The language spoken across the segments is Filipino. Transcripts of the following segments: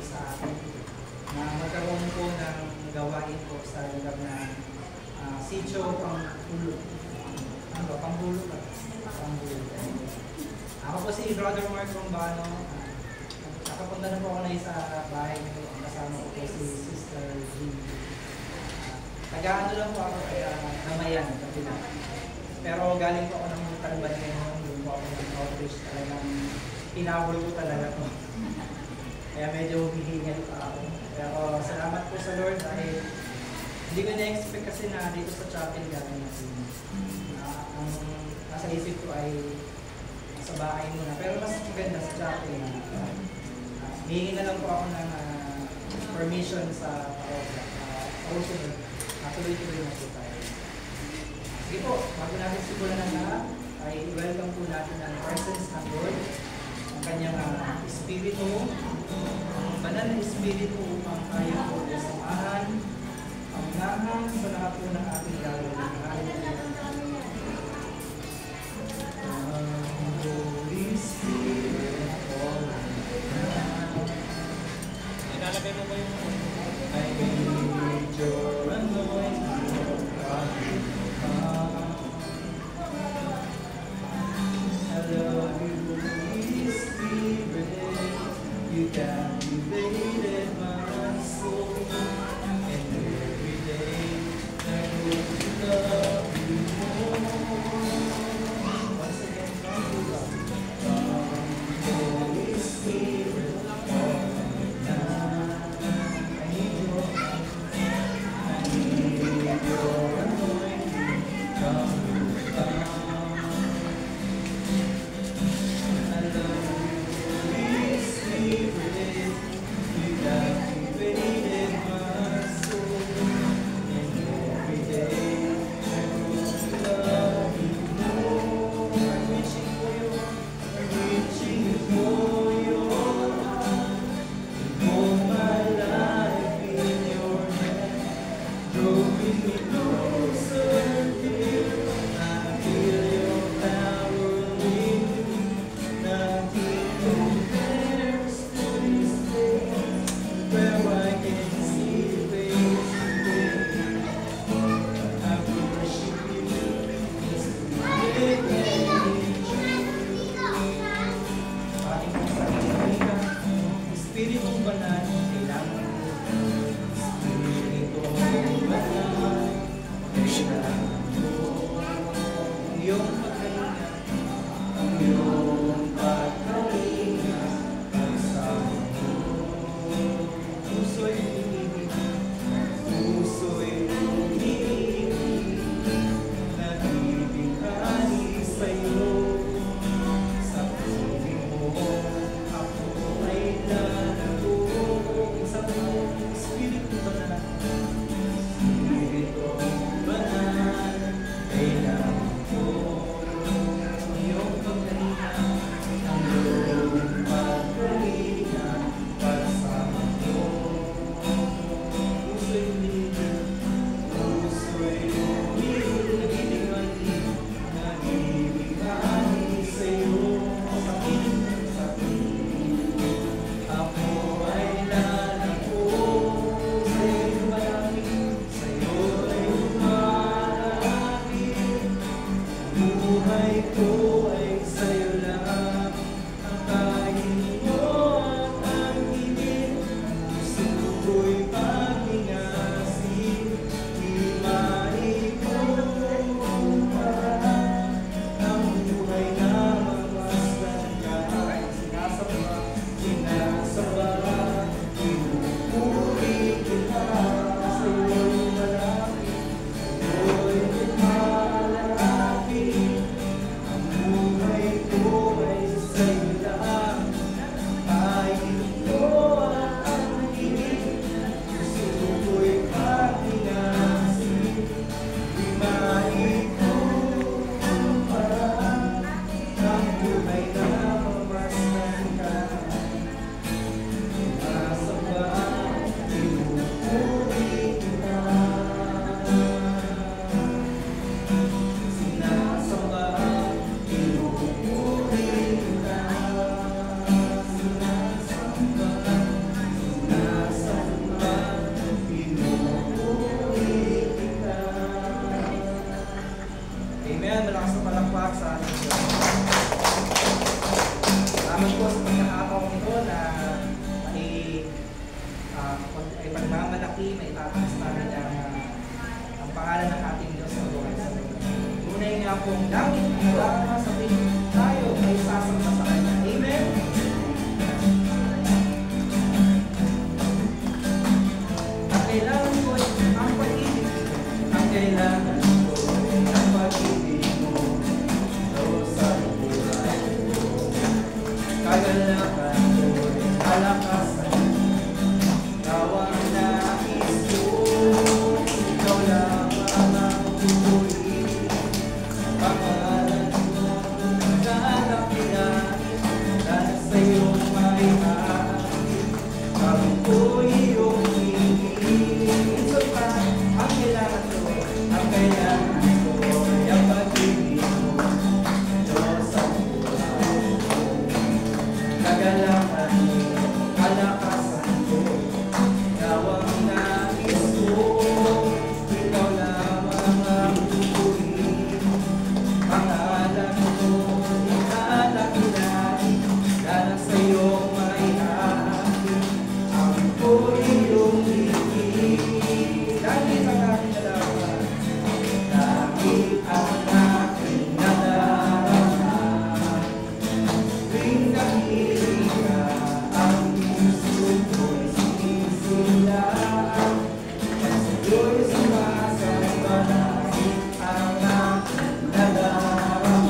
sa akin na magkaroon po ng gawain po sa lugar na Sitio Pangbulo. Ano ba? Pangbulo ba? Pangbulo. Ako po si Brother Mark Rombano. Nakapunta na po ako na sa bahay niyo. Kasama ko po si Sister G. Taga-ano lang po ako, kaya namayan. Pero galing po ako ng Talban ngayon. Doon po ako ng outreach. Talagang pinawal ko talaga po. Kaya medyo humihingal pa ako. Pero salamat po sa Lord dahil hindi ko na-expect kasi na dito sa chapel gano'n natin. Ang nasa isip ko ay sa bahay muna. Pero mas maganda sa chapel na hihingi na lang po ako ng permission sa pausunod. Tuloy-tuloy na po tayo. Sige po, bago natin simulan ng lahat, ay welcome po natin ang presence ng Lord, ang kanyang Espiritu, ang banal na Espiritu upang tayo po samahan, ang unahan sa lahat po ng ating gagawin. Holy Spirit, ilalagay mo ba yung I need your anointing, God. I love you, Holy Spirit. You captivated my soul, and every day I hope to love you more. Once again, Holy Spirit. nawa sa ating Diyos. Salamat po sa pagkakataong ito na ay pagmamalaki, may itataas namin ang pangalan ng ating Diyos sa buhay sa lugar. Tunay nga pong langit ang nalama sa tayo ay sasamba sa Kanya. Amen? Ang kailangan ko ay ang pag-ibig. Ang kailangan ko ay ang pag-ibig mo. Diyos sa buhay ko. Kagalakan ko ay kalakasan. Ikaw ang nais ko. Ikaw lang ang tutuloy. Pangalan mo nagkakakilan. Dahil sa'yo may aakit. Kami ko iyong hingin. So pa, ang kailangan ko, ang kailangan ko ay ang pag-ibig mo. Diyos sa buhay ko. Kagalakan mo, kalakasan ko. Ikaw ang nais ko. Ikaw lamang ang tutuloy. Pangalan mo, ikalakilan. Dahil sa'yo may aakit. Ang ko iyong hingin. Langit ang aking nadarama. Langit ang aking nadarama. Tuwing nakikinig ka, ang puso ko'y sinisinlaan. At sa'yo'y sumasamba. Langit ang aking nadarama.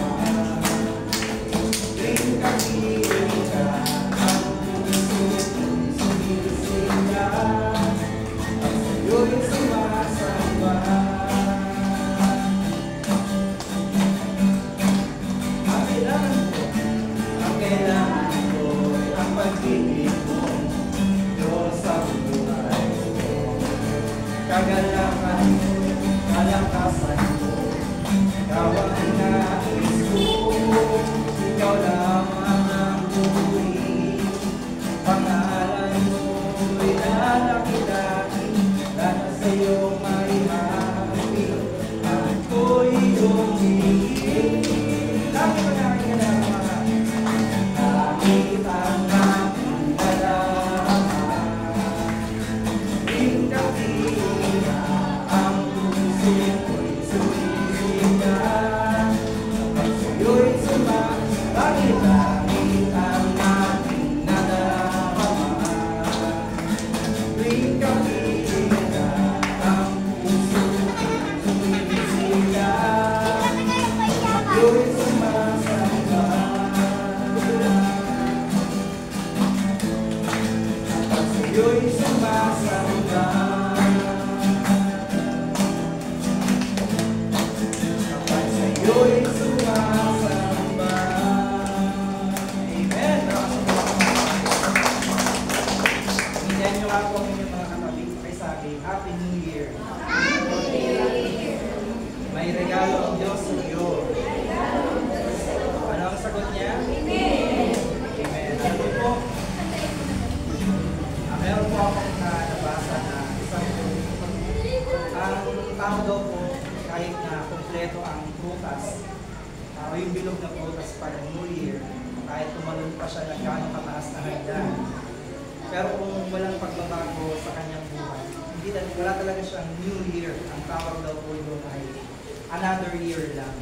Tuwing nakikinig ka, ang puso ko'y sinisinlaan. At sa'yo'y sumasamba. Ang kailangan ko ay ang pag-ibig mo. Diyos sa buhay ko. Kagalakan mo, kalakasan ko. Ikaw ang nais ko. Ikaw lamang ang tutuloy. Pangalan mo'y lalaki-laki. Dahil sa'yo may hapit. Ang ko'y iyong hingin. Lagi mo na aking nadarama. Langit ang aking nadarama. Tuwing nakikinig ka, ang puso ko'y sumisigaw. Kapag sa'yo'y langit ang aking nadarama. Tuwing nakikinig ka, ang puso ko'y sumisigaw. Sa'yo'y sumasamba. Kapag sa'yo'y sumasamba. Kapag sa'yo'y sumasamba. Amen. Hindihan nyo nga po ang inyong mga katabi. Pakisabi, Happy New Year. May regalo ang Diyos sa iyo. Ano ang sagot niya? Amen. Ano po? Meron po akong nabasa na isang ang tao daw po kahit na kompleto ang prutas o yung bilog na prutas para New Year, kahit tumalon pa siya ng gano'ng kataas na hagdan. Pero kung walang pagbabago sa kanyang buhay, wala talaga siyang New Year. Ang tawag daw po doon ay another year lang.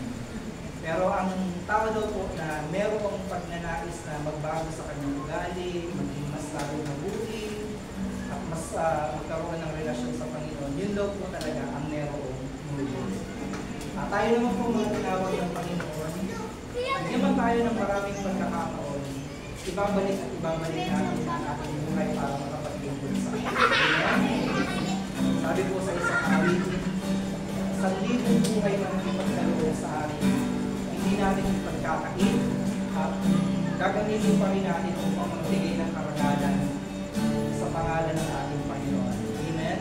Pero ang tao daw po na merong pagnanais na magbago sa kanyang ugali, maging mas lalong mabuti, at mas magkaroon ng relasyon sa Panginoon, yun daw po talaga ang merong New Year. Tayo naman po mga tinawag ng Panginoon, hindi man tayo ng maraming pagkakataon, ibabalik at ibabalik natin ang ating buhay para makapaglingkod sa Amen. Sabi po sa isang awitin, sa libong buhay na ipagkaloob sa atin, hindi natin ipagkakain at gagamitin pa rin natin upang magbigay ng karangalan sa pangalan ng ating Panginoon. Amen?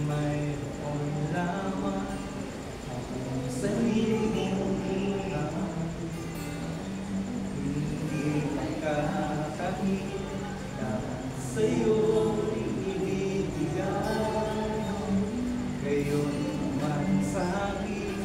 Mayroon lamang akong sariling buhay, hindi magkakain dahil sa'yo ibibigay. Gayon man sa akin,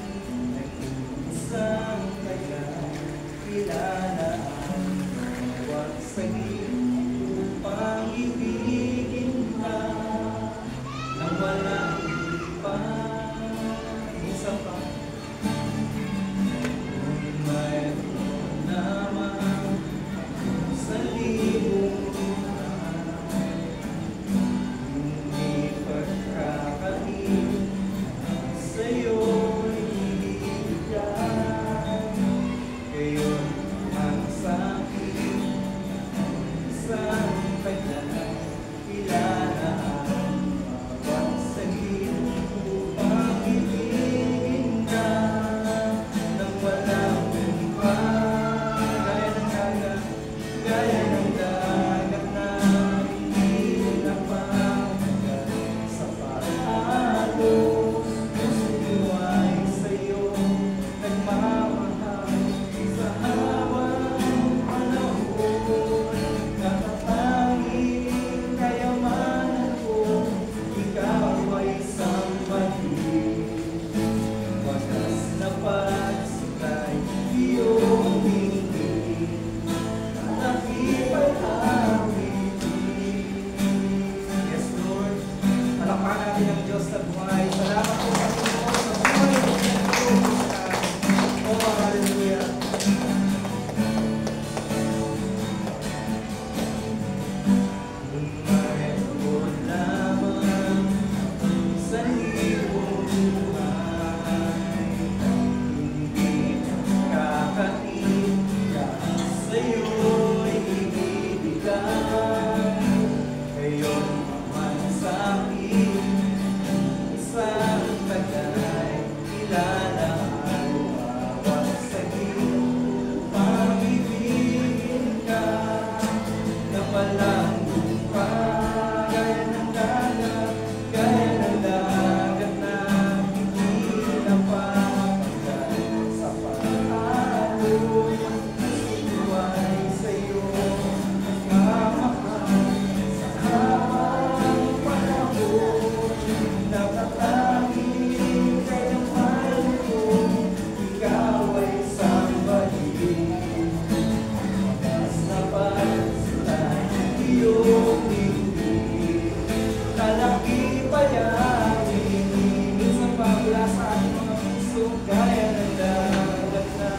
gaya ng dagat na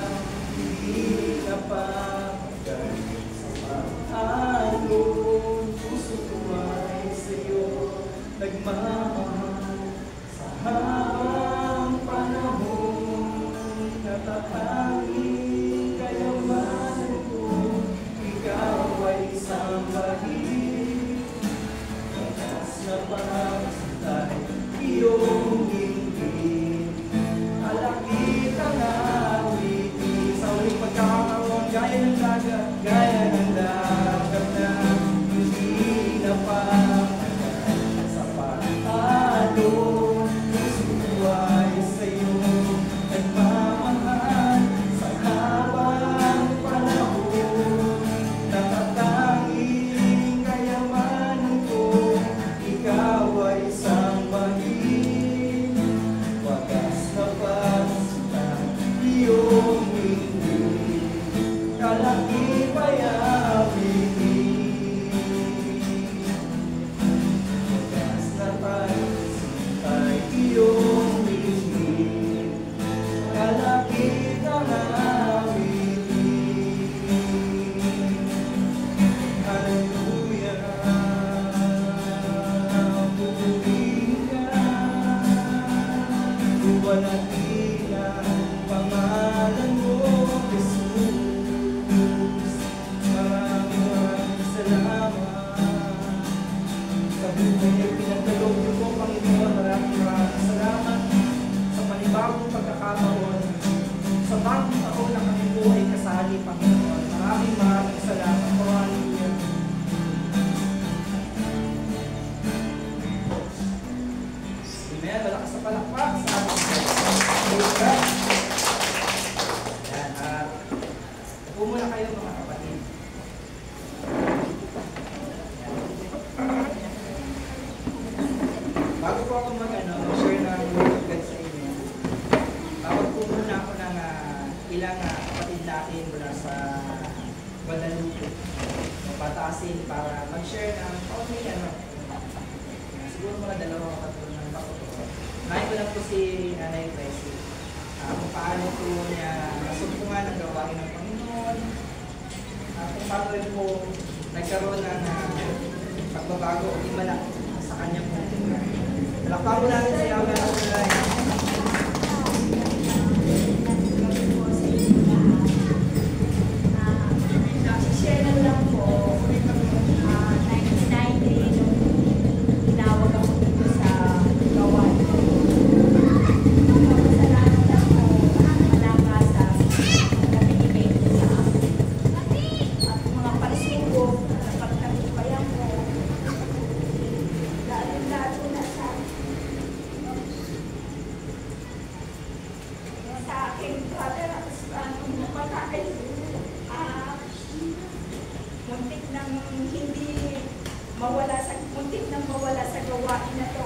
hindi napapagal sa pag-alon. Puso ko ay sa'yo nagmamahal sa habang panahon. Natatanging kayamanan ko, ikaw ay sambahin. Wagas na pagsitay, iyong hindi alakit ang awitin. Sa uling pagkakataon, gaya ng dagat na hindi napapagal sa pag-alon. Puso ko ay sa'yo nagmamahal sa habang panahon. Natatanging kayamanan ko, ikaw ay sambahin. Wagas na pagsitay, iyong hindi kalaki payawitin. Wagas na pagsitay, iyong hindi kalaki ang awitin. Hallelujah, purihin ka, buwanatin ang pangalan mo, Jesus. Maraming salamat sa buhay ay pinagkaloob niyo po, Panginoon. Maraming salamat sa panibagong pagkakataon, sa bagong taon na kami po ay kasali, Panginoon. Maraming salamat po. Hallelujah. Amen. Malakas sa palakpak sa ating Praise God. Yan. Upo muna kayo, mga kapatid. Bago po ako mag-share ng Word of God sa inyo, tawag po muna ako ng ilang kapatid natin mula sa Guadalupe. Pataasin para mag-share ng kaunti siguro mga dalawang kapatid ng bakoto. Nahin ko lang po si Nanay Tracy. Kung paano po niya nasumpungan ang gawain ng Panginoon. Kung paano rin po nagkaroon ng pagbabago o himala sa kanyang buhay. Talakpan po natin si Yahweh at Ulay. Share na lang po. 1990, nung tinawag ako dito sa gawain. Salamat lang po. Malakasan na binigay niyo sa akin. At mga pagsubok na pagkatibayan ko. Lalo na sa aking brother at nung matay. Muntik nang mawala sa gawain na to.